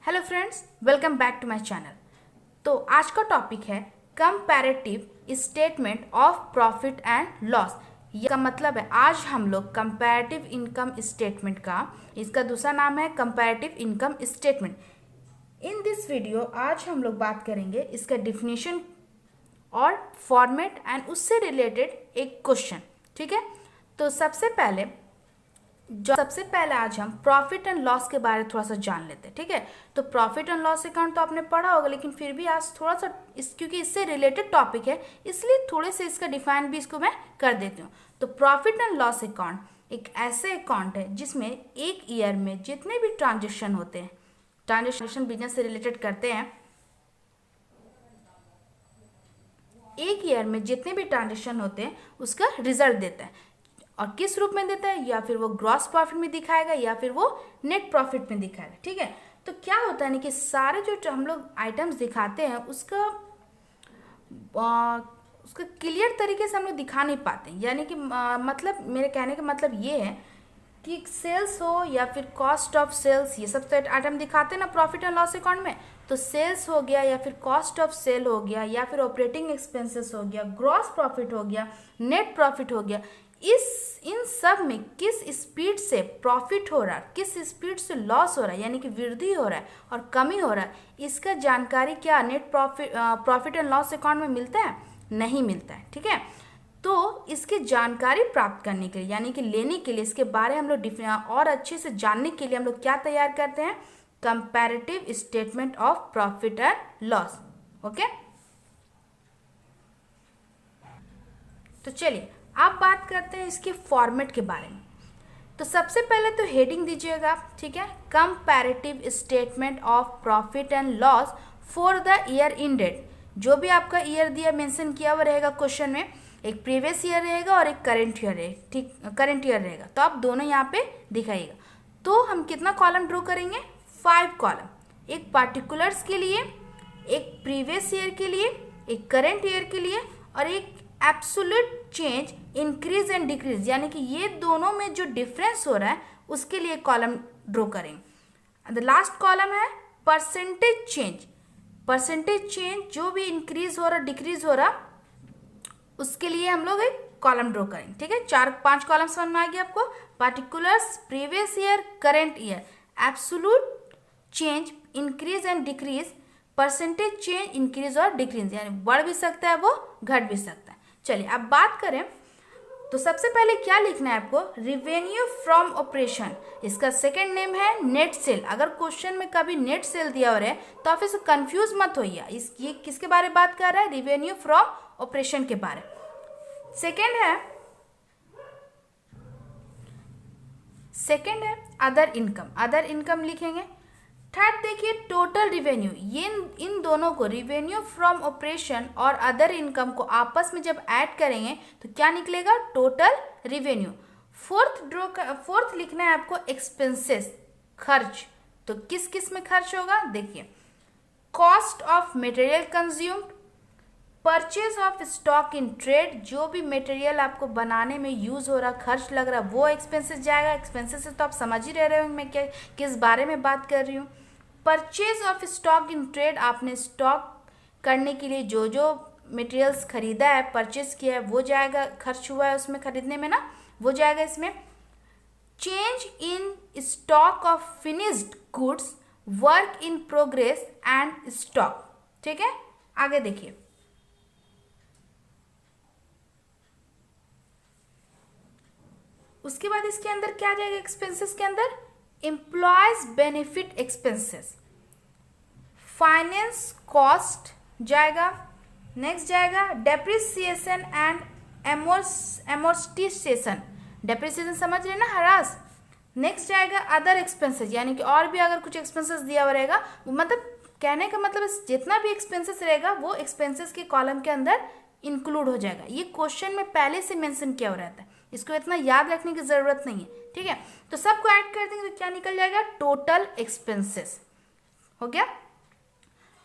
Hello friends, welcome back to my channel. तो आज का टॉपिक है comparative statement of profit and loss. इसका मतलब है आज हम लोग कंपैरेटिव इनकम स्टेटमेंट का, इसका दूसरा नाम है comparative income statement. In this video आज हम लोग बात करेंगे इसका डिफिनीशन और फॉर्मेट एंड उससे रिलेटेड एक क्वेश्चन। ठीक है, तो सबसे पहले आज हम प्रॉफिट एंड लॉस के बारे में थोड़ा सा जान लेते हैं। ठीक है, तो प्रॉफिट एंड लॉस अकाउंट तो आपने पढ़ा होगा, लेकिन फिर भी आज थोड़ा सा क्योंकि इससे रिलेटेड टॉपिक है इसलिए थोड़े से इसका डिफाइन भी इसको मैं कर देती हूँ। तो प्रॉफिट एंड लॉस अकाउंट एक ऐसे अकाउंट है जिसमें एक ईयर में जितने भी ट्रांजेक्शन होते हैं, ट्रांजेक्शन बिजनेस से रिलेटेड करते हैं, एक ईयर में जितने भी ट्रांजेक्शन होते हैं उसका रिजल्ट देता है। और किस रूप में देता है, या फिर वो ग्रॉस प्रॉफिट में दिखाएगा या फिर वो नेट प्रॉफिट में दिखाएगा। ठीक है, तो क्या होता है ना कि सारे जो हम लोग आइटम्स दिखाते हैं उसका क्लियर तरीके से हम लोग दिखा नहीं पाते। यानी कि मतलब मेरे कहने का मतलब ये है कि सेल्स हो या फिर कॉस्ट ऑफ सेल्स, ये सब तो आइटम दिखाते हैं ना प्रॉफिट एंड लॉस अकाउंट में। तो सेल्स हो गया या फिर कॉस्ट ऑफ सेल हो गया या फिर ऑपरेटिंग एक्सपेंसेस हो गया, ग्रॉस प्रॉफिट हो गया, नेट प्रॉफिट हो गया, इन सब में किस स्पीड से प्रॉफिट हो रहा है, किस स्पीड से लॉस हो रहा है, यानी कि वृद्धि हो रहा है और कमी हो रहा है, इसका जानकारी क्या net profit and loss account में मिलता है? नहीं मिलता है। ठीक है, तो इसकी जानकारी प्राप्त करने के लिए यानी कि लेने के लिए, इसके बारे में हम लोग और अच्छे से जानने के लिए हम लोग क्या तैयार करते हैं? Comparative statement of profit and loss. Okay, तो चलिए अब बात करते हैं इसके फॉर्मेट के बारे में। तो सबसे पहले तो हेडिंग दीजिएगा। ठीक है, comparative statement of profit and loss for the year ended. जो भी आपका ईयर दिया मेंशन किया हुआ रहेगा क्वेश्चन में, एक प्रीवियस ईयर रहेगा और एक करंट ईयर रहेगा। ठीक, करंट ईयर रहेगा, तो आप दोनों यहाँ पे दिखाइएगा। तो हम कितना कॉलम ड्रॉ करेंगे? 5 कॉलम, एक पार्टिकुलर्स के लिए, एक प्रीवियस ईयर के लिए, एक करंट ईयर के लिए और एक absolute change, increase and decrease, यानी कि ये दोनों में जो डिफरेंस हो रहा है उसके लिए कॉलम ड्रॉ करेंगे। द लास्ट कॉलम है परसेंटेज चेंज। परसेंटेज चेंज जो भी इंक्रीज हो रहा डिक्रीज हो रहा उसके लिए हम लोग एक कॉलम ड्रॉ करेंगे। ठीक है, 4-5 कॉलम समझ में आ गया आपको? Particulars, previous year, current year, absolute change, increase and decrease, percentage change, increase और डिक्रीज, यानी बढ़ भी सकता है वो घट भी सकता है। चलिए अब बात करें तो सबसे पहले क्या लिखना है आपको? Revenue from operation. इसका सेकंड नेम है नेट सेल। अगर क्वेश्चन में कभी नेट सेल दिया हो रहा है तो आप इसको कंफ्यूज मत होइए। ये किसके बारे में बात कर रहा है? रिवेन्यू फ्रॉम ऑपरेशन के बारे। सेकंड है अदर इनकम। अदर इनकम लिखेंगे। थर्ड देखिए टोटल रिवेन्यू। ये इन दोनों को, रिवेन्यू फ्रॉम ऑपरेशन और अदर इनकम को आपस में जब ऐड करेंगे तो क्या निकलेगा? Total revenue. फोर्थ लिखना है आपको एक्सपेंसेस, खर्च। तो किस किस में खर्च होगा? देखिए, cost of material consumed, purchase of stock in trade, जो भी मटेरियल आपको बनाने में यूज हो रहा, खर्च लग रहा, वो एक्सपेंसेस जाएगा। एक्सपेंसेस से तो आप समझ ही रहे होंगे मैं किस बारे में बात कर रही हूँ। Purchase of stock in trade, आपने स्टॉक करने के लिए जो जो मटेरियल्स खरीदा है, परचेज किया है, वो जाएगा, खर्च हुआ है उसमें खरीदने में ना, वो जाएगा इसमें। Change in stock of finished goods, work in progress and stock. ठीक है, आगे देखिए, उसके बाद इसके अंदर क्या जाएगा? एक्सपेंसेस के अंदर employees benefit expenses, finance cost जाएगा। नेक्स्ट जाएगा डेप्रिसिएशन एंड एमोर्टाइजेशन। डेप्रिसिएशन समझ रहे ना, हरास। नेक्स्ट जाएगा अदर एक्सपेंसेस, यानी कि और भी अगर कुछ एक्सपेंसेस दिया हुआ रहेगा, मतलब कहने का मतलब जितना भी एक्सपेंसेस रहेगा वो एक्सपेंसेस के कॉलम के अंदर इंक्लूड हो जाएगा। ये क्वेश्चन में पहले से मेंशन किया हुआ रहता है, इसको इतना याद रखने की जरूरत नहीं है। ठीक है, तो सबको ऐड कर देंगे तो क्या निकल जाएगा? टोटल एक्सपेंसेस हो गया।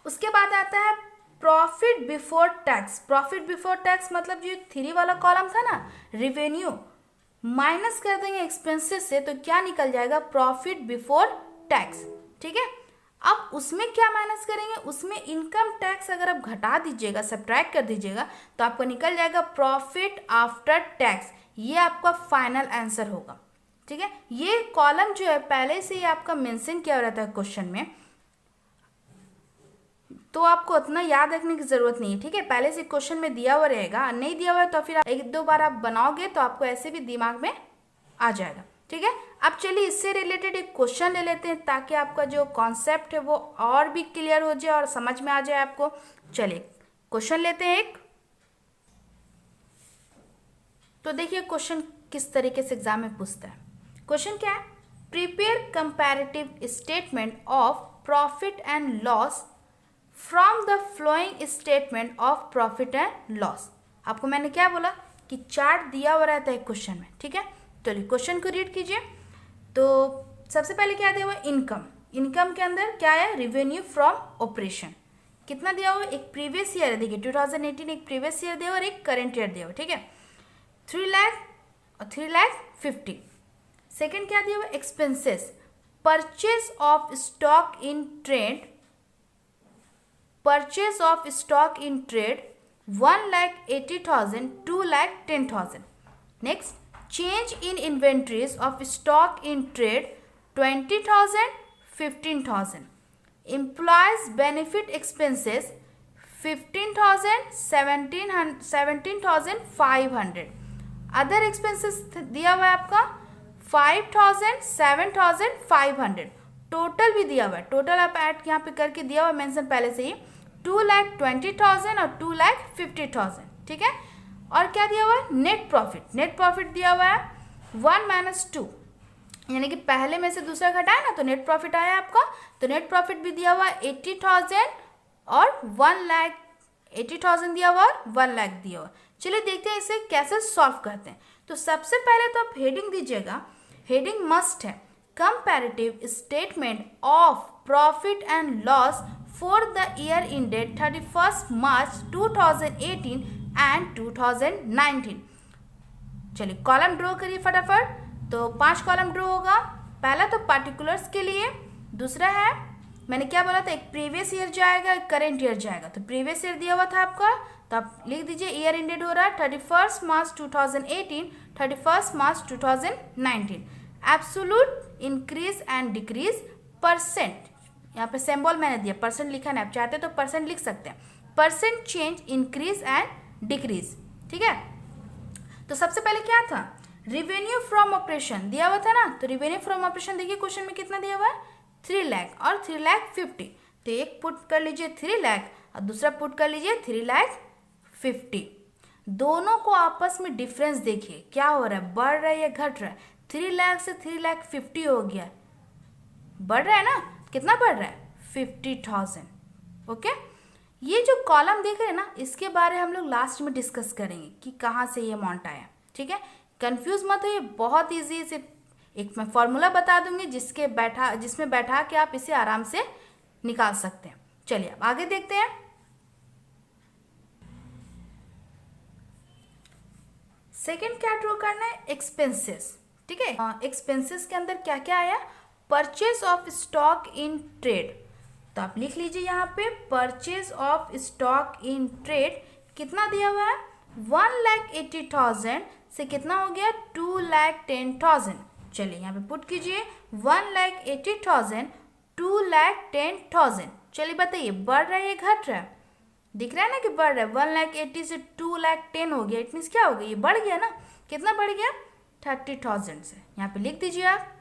उसके बाद आता है profit before tax. Profit before tax मतलब जो 3 वाला कॉलम था ना, रिवेन्यू माइनस कर देंगे एक्सपेंसेस से, तो क्या निकल जाएगा? Profit before tax. ठीक है, अब उसमें क्या माइनस करेंगे, उसमें इनकम टैक्स अगर आप घटा दीजिएगा, सब्ट्रैक्ट कर दीजिएगा, तो आपको निकल जाएगा प्रॉफिट आफ्टर टैक्स। ये आपका फाइनल आंसर होगा। ठीक है, ये कॉलम जो है पहले से ही आपका मेंशन किया रहता है क्वेश्चन में, तो आपको उतना याद रखने की जरूरत नहीं है। ठीक है, पहले से क्वेश्चन में दिया हुआ रहेगा, नहीं दिया हुआ है तो फिर एक दो बार आप बनाओगे तो आपको ऐसे भी दिमाग में आ जाएगा। ठीक है, अब चलिए इससे रिलेटेड एक क्वेश्चन ले लेते हैं ताकि आपका जो कॉन्सेप्ट है वो और भी क्लियर हो जाए और समझ में आ जाए आपको। चलिए क्वेश्चन लेते हैं एक। तो देखिए क्वेश्चन किस तरीके से एग्जाम में पूछता है। क्वेश्चन क्या है, prepare comparative statement of profit and loss from the following statement of profit and loss. आपको मैंने क्या बोला कि चार्ट दिया हुआ रहता है क्वेश्चन में। ठीक है, चलिए क्वेश्चन को रीड कीजिए। तो सबसे पहले क्या दिया हुआ है, इनकम। इनकम के अंदर क्या है, रेवेन्यू फ्रॉम ऑपरेशन। कितना दिया हुआ है, एक प्रीवियस ईयर है, देखिए 2018 एक प्रीवियस ईयर दिया हुआ और एक करंट ईयर दिया हुआ। ठीक है, 3 लाख और 3,50,000। सेकेंड क्या दिया हुआ, expenses, purchase of stock in trade, purchase of stock in trade 1,80,000, 2,10,000। Next, change in inventories of stock in trade 20,000, 15,000. Employees benefit expenses 15,000, 17,500. Other expenses दिया हुआ है आपका 5,000, 7,500. टोटल भी दिया हुआ है, टोटल आप ऐड यहाँ पे करके दिया हुआ है मेंशन पहले से ही 2,20,000 और 2,50,000। ठीक है, और क्या दिया हुआ है, नेट प्रॉफिट। नेट प्रॉफिट दिया हुआ है 1 - 2, यानी कि पहले में से दूसरा घटाया ना तो नेट प्रॉफिट आया आपका। तो नेट प्रॉफिट भी दिया हुआ है 80,000 और 1,80,000 दिया हुआ और 1 लाख दिया हुआ। चलिए देखते हैं इसे कैसे सॉल्व करते हैं। तो सबसे पहले तो आप हेडिंग दीजिएगा, हेडिंग मस्ट है comparative statement of profit and loss for the year ended 31 March 2018 and 2019। चलिए कॉलम ड्रॉ करिए फटाफट। तो 5 कॉलम ड्रॉ होगा। पहला तो पार्टिकुलर्स के लिए, दूसरा है मैंने क्या बोला था, एक प्रीवियस ईयर जाएगा एक करेंट ईयर जाएगा। तो प्रीवियस ईयर दिया हुआ था आपका, तो आप लिख दीजिए ईयर इंडेड हो रहा है 31 मार्च 2018, 31 मार्च 2019। Absolute increase and decrease percent, यहाँ पे सिंबल मैंने दिया, परसेंट लिखा है, आप चाहते तो परसेंट लिख सकते हैं। Percent change, increase and decrease. ठीक है, तो सबसे पहले क्या था, रेवेन्यू फ्रॉम ऑपरेशन दिया हुआ था ना। तो रेवेन्यू फ्रॉम ऑपरेशन देखिए क्वेश्चन में कितना दिया हुआ है, 3 लाख और 3,50,000। तो एक पुट कर लीजिए 3 लाख और दूसरा पुट कर लीजिए 3,50,000। दोनों को आपस में डिफरेंस देखिए क्या हो रहा है, बढ़ रहा है या घट रहा है। 3 लाख से 3,50,000 हो गया, बढ़ रहा है ना, कितना बढ़ रहा है, 50,000। ओके, ये जो कॉलम देख रहे हैं ना, इसके बारे हम लोग लास्ट में डिस्कस करेंगे कि कहाँ से ये अमाउंट आया। ठीक है, कंफ्यूज मत हो, ये बहुत इजी से एक मैं फॉर्मूला बता दूंगी जिसमें बैठा के आप इसे आराम से निकाल सकते हैं। चलिए अब आगे देखते हैं। सेकेंड क्या ड्रॉ करना है, एक्सपेंसेस। ठीक है, एक्सपेंसेस के अंदर क्या क्या आया, purchase of stock in trade. तो आप लिख लीजिए यहाँ पे purchase of stock in trade कितना दिया हुआ है, 1,80,000 से कितना हो गया, 2,10,000। चलिए यहाँ पे पुट कीजिए 1,80,000, 2,10,000। चलिए बताइए बढ़ रहा है या घट रहा है, दिख रहा है ना कि बढ़ रहा है। 1,80,000 से 2,10,000 हो गया, इट मीन्स क्या हो गया, ये बढ़ गया ना। कितना बढ़ गया, 30,000 से। यहाँ पे लिख दीजिए आप।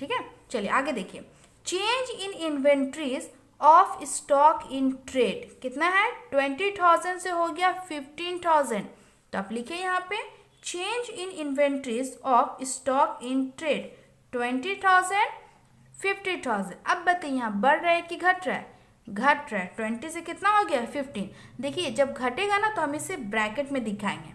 ठीक है, चलिए आगे देखिए, change in inventories of stock in trade कितना है, 20,000 से हो गया 15,000। तो आप लिखिए यहाँ पे change in inventories of stock in trade 20,000, 50,000। अब बताइए यहाँ बढ़ रहा है कि घट रहा है, घट रहा है। 20 से कितना हो गया, 15। देखिए जब घटेगा ना तो हम इसे ब्रैकेट में दिखाएंगे।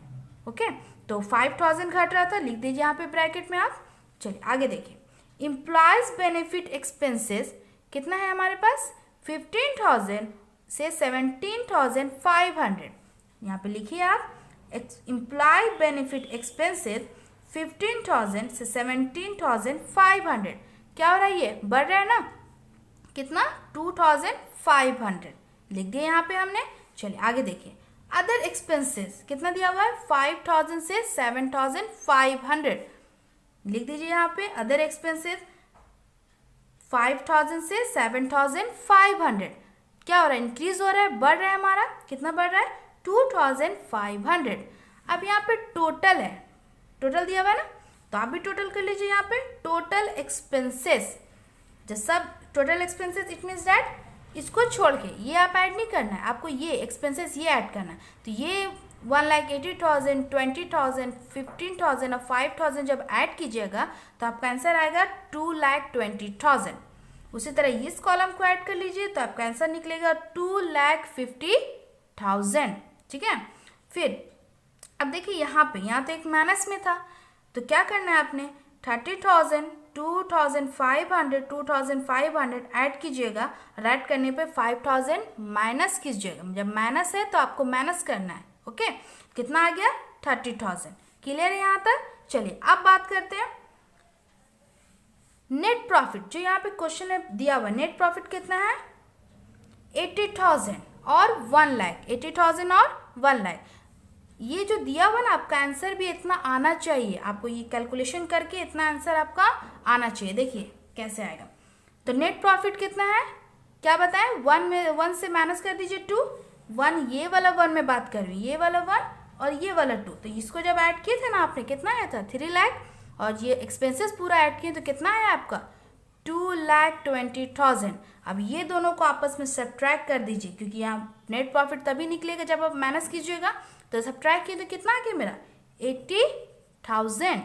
ओके, तो 5,000 घट रहा था, लिख दीजिए यहाँ पे ब्रैकेट में आप। चलिए आगे देखिए, एम्प्लॉयज बेनिफिट एक्सपेंसेस कितना है हमारे पास, 15,000 से 17,500। यहाँ पे लिखिए आप एम्प्लॉय बेनिफिट एक्सपेंसेस 15,000 से 17,500। क्या हो रहा है, ये बढ़ रहा है ना, कितना 2500 लिख दिया यहाँ पे हमने। चलिए आगे देखिए, अदर एक्सपेंसेस कितना दिया हुआ है 5000 से 7500 लिख दीजिए यहाँ पे। अदर एक्सपेंसेस 5000 से 7500 क्या हो रहा है, इंक्रीज हो रहा है, बढ़ रहा है हमारा, कितना बढ़ रहा है 2500। अब यहाँ पे टोटल है, टोटल दिया हुआ है ना, तो आप भी टोटल कर लीजिए यहाँ पे। टोटल एक्सपेंसेस, जब सब total expenses it means that इसको छोड़ के ये आप ऐड नहीं करना है, आपको ये एक्सपेंसेस ये ऐड करना है। तो ये 1,80,000, 20,000, 15,000 और 5,000 जब ऐड कीजिएगा तो आपका आंसर आएगा 2,20,000। उसी तरह इस कॉलम को ऐड कर लीजिए तो आपका आंसर निकलेगा 2,50,000। ठीक है, फिर अब देखिए यहाँ पे, यहाँ तो एक माइनस में था, तो क्या करना है आपने 30,000, 2,500, 2,500 ऐड कीजिएगा और ऐड करने पे 5,000 माइनस कीजिएगा। जब माइनस है तो आपको माइनस करना है। ओके, कितना आ गया 30,000। क्लियर है यहाँ तक। चलिए अब बात करते हैं नेट प्रॉफिट, जो यहाँ पे क्वेश्चन में दिया हुआ नेट प्रॉफिट कितना है 80,000 और 1 लाख, 80,000 और 1 लाख। ये जो दिया हुआ ना आपका आंसर भी इतना आना चाहिए, आपको ये कैलकुलेशन करके इतना आंसर आपका आना चाहिए। देखिए कैसे आएगा, तो नेट प्रॉफिट कितना है क्या बताएं, 1 से माइनस कर दीजिए 2, 1 ये वाला 1 में बात कर रही हूँ, ये वाला 1 और ये वाला 2, तो इसको जब ऐड किए थे ना आपने कितना आया था 3 लाख, और ये एक्सपेंसेस पूरा ऐड किए तो कितना आया आपका 2,20,000। अब ये दोनों को आपस में सब्ट्रैक्ट कर दीजिए, क्योंकि यहाँ नेट प्रॉफिट तभी निकलेगा जब आप माइनस कीजिएगा, तो सब्ट्रैक्ट किए तो कितना आ गया मेरा 80,000।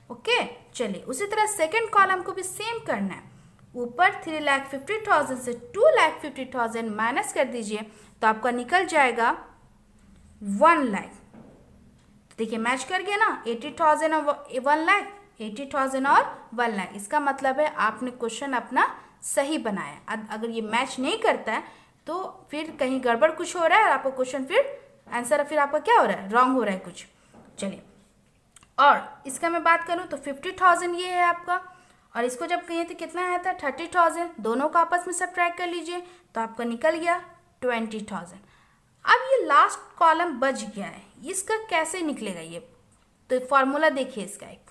ओके, चलिए उसी तरह सेकंड कॉलम को भी सेम करना है, ऊपर 3,50,000 से 2,50,000 माइनस कर दीजिए तो आपका निकल जाएगा 1 लाख। देखिए मैच कर गया ना, 80,000 और 1 लाख, 80,000 और 1 लाख। इसका मतलब है आपने क्वेश्चन अपना सही बनाया। अगर ये मैच नहीं करता है तो फिर कहीं गड़बड़ कुछ हो रहा है और आपका क्वेश्चन फिर आंसर फिर आपका क्या हो रहा है, रॉन्ग हो रहा है कुछ। चलिए, और इसका मैं बात करूं तो 50,000 ये है आपका, और इसको जब कहिए तो कितना आया था 30,000, दोनों को आपस में सब्ट्रैक्ट कर लीजिए तो आपका निकल गया 20,000। अब ये लास्ट कॉलम बच गया है, इसका कैसे निकलेगा ये, तो फॉर्मूला देखिए इसका एक,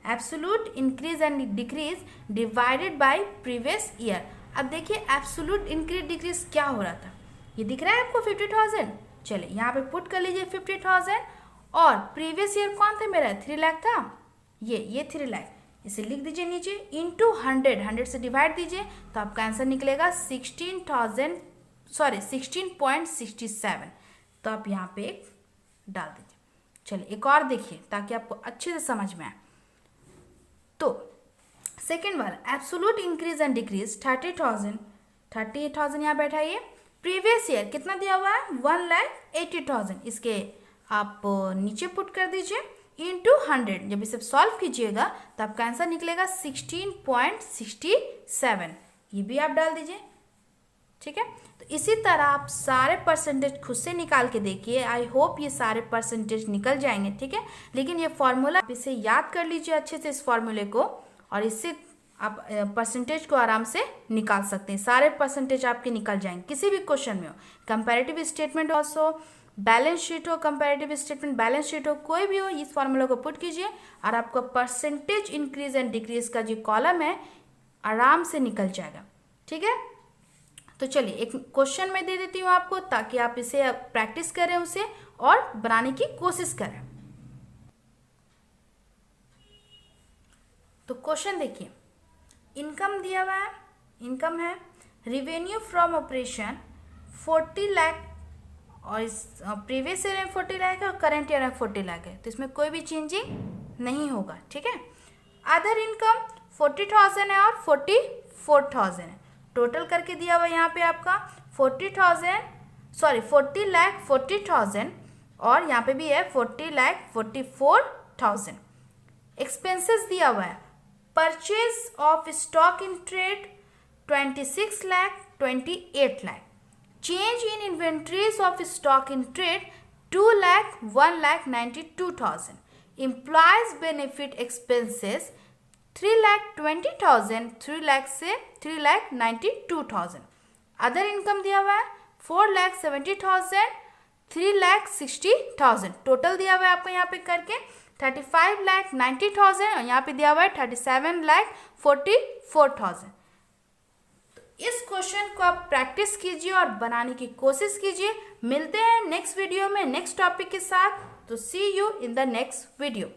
absolute increase and decrease divided by previous year. अब देखिए एब्सोल्यूट इंक्रीज डिक्रीज क्या हो रहा था, ये दिख रहा है आपको 50,000। चलिए यहाँ पे पुट कर लीजिए 50,000, और प्रीवियस ईयर कौन था मेरा 3 लाख था, ये 3 लाख, इसे लिख दीजिए नीचे इंटू 100 से डिवाइड दीजिए तो आपका आंसर निकलेगा 16.67। तो आप यहाँ पे एक डाल दीजिए। चलिए एक और देखिए ताकि आपको अच्छे से समझ में आए। तो सेकेंड वाला एब्सोल्यूट इंक्रीज एंड डिक्रीज 38,000 यहाँ बैठाइए। प्रीवियस ईयर कितना दिया हुआ है 1,80,000, इसके आप नीचे पुट कर दीजिए इंटू 100। जब इसे सॉल्व कीजिएगा तो आपका आंसर निकलेगा 16.67, ये भी आप डाल दीजिए। ठीक है, तो इसी तरह आप सारे परसेंटेज खुद से निकाल के देखिए। आई होप ये सारे परसेंटेज निकल जाएंगे। ठीक है, लेकिन ये फॉर्मूला आप इसे याद कर लीजिए अच्छे से इस फॉर्मूले को, और इससे आप परसेंटेज को आराम से निकाल सकते हैं। सारे परसेंटेज आपके निकल जाएंगे किसी भी क्वेश्चन में हो, comparative statement also, balance sheet हो, कंपैरेटिव स्टेटमेंट बैलेंस शीट हो, कोई भी हो, इस फॉर्मूला को पुट कीजिए और आपका परसेंटेज इंक्रीज एंड डिक्रीज का जो कॉलम है आराम से निकल जाएगा। ठीक है, तो चलिए एक क्वेश्चन मैं दे देती हूँ आपको ताकि आप इसे प्रैक्टिस करें उसे और बनाने की कोशिश करें। तो क्वेश्चन देखिए, इनकम दिया हुआ है, इनकम है रिवेन्यू फ्रॉम ऑपरेशन 40 लाख, और इस प्रीवियस ईयर में 40 लाख है और करंट ईयर में 40 लाख है, तो इसमें कोई भी चेंजिंग नहीं होगा। ठीक है, अदर इनकम 40,000 है और 44,000 है, टोटल करके दिया हुआ यहाँ पे आपका 40,40,40,000 और यहाँ पे भी है 40,44,000। एक्सपेंसेस दिया हुआ है, purchase of stock in trade 26 lakh 28 lakh, change in inventories of stock in trade 2 lakh 1,92,000, employees benefit expenses 3,20,000, 3,00,000 से 3,92,000। अदर इनकम दिया हुआ है 4,70,000, 3,60,000। टोटल दिया हुआ है आपको यहाँ पे करके 35,90,000 और यहाँ पे दिया हुआ है 37,44,000। इस क्वेश्चन को आप प्रैक्टिस कीजिए और बनाने की कोशिश कीजिए। मिलते हैं नेक्स्ट वीडियो में नेक्स्ट टॉपिक के साथ। तो see you in the next video.